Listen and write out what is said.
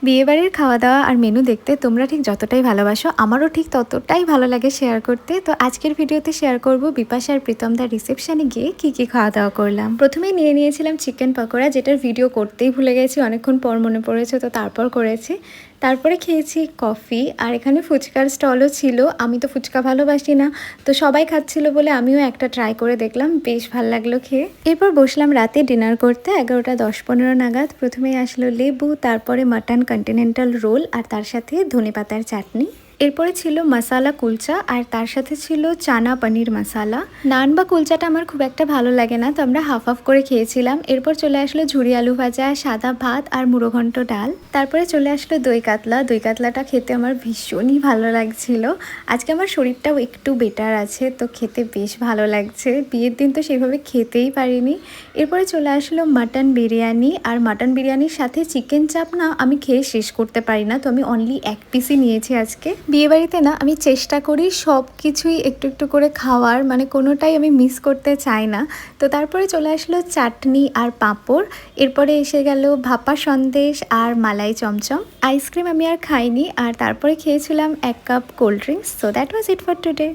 বিয়েবাড়ির খাওয়া দাওয়া আর মেনু দেখতে তোমরা ঠিক যতটাই ভালোবাসো আমারও ঠিক ততটাই ভালো লাগে শেয়ার করতে। তো আজকের ভিডিওতে শেয়ার করব বিপাশা আর প্রীতমদার রিসেপশনে গিয়ে কি খাওয়া দাওয়া করলাম। প্রথমেই নিয়েছিলাম চিকেন পকোড়া, যেটার ভিডিও করতেই ভুলে গেছি, অনেকক্ষণ পর মনে পড়েছে তো তারপর করেছি। তারপরে খেয়েছি কফি, আর এখানে ফুচকার স্টলও ছিল। আমি তো ফুচকা ভালোবাসি না, তো সবাই খাচ্ছিল বলে আমিও একটা ট্রাই করে দেখলাম, বেশ ভালো লাগলো খেয়ে। এরপর বসলাম রাতে ডিনার করতে 11টা 10-15 নাগাদ। প্রথমেই আসলো লেবু, তারপরে মাটন কন্টিনেন্টাল রোল আর তার সাথে ধনেপাতার চাটনি। এরপরে ছিল মশালা কুলচা আর তার সাথে ছিল চানা পনির মশালা। নান বা কুলচাটা আমার খুব একটা ভালো লাগে না, তো আমরা হাফ করে খেয়েছিলাম। এরপর চলে আসলো ঝুরি আলু ভাজা, সাদা ভাত আর মুড়ো ঘন্ট ডাল। তারপরে চলে আসলো দই কাতলা। দই কাতলাটা খেতে আমার ভীষণই ভালো লাগছিল। আজকে আমার শরীরটাও একটু বেটার আছে, তো খেতে বেশ ভালো লাগছে। বিয়ের দিন তো সেভাবে খেতেই পারিনি। এরপরে চলে আসলো মাটন বিরিয়ানি, আর মাটন বিরিয়ানির সাথে চিকেন চাপ না আমি খেয়ে শেষ করতে পারি না, তো আমি অনলি এক পিসই নিয়েছি আজকে। বিয়েবাড়িতে না আমি চেষ্টা করি সব কিছুই একটু করে খাওয়ার, মানে কোনোটাই আমি মিস করতে চাই না। তো তারপরে চলে আসলো চাটনি আর পাঁপড়। এরপরে এসে গেল ভাপা সন্দেশ আর মালাই চমচম। আইসক্রিম আমি আর খাইনি, আর তারপরে খেয়েছিলাম 1 cup cold drinks. So that was it for today.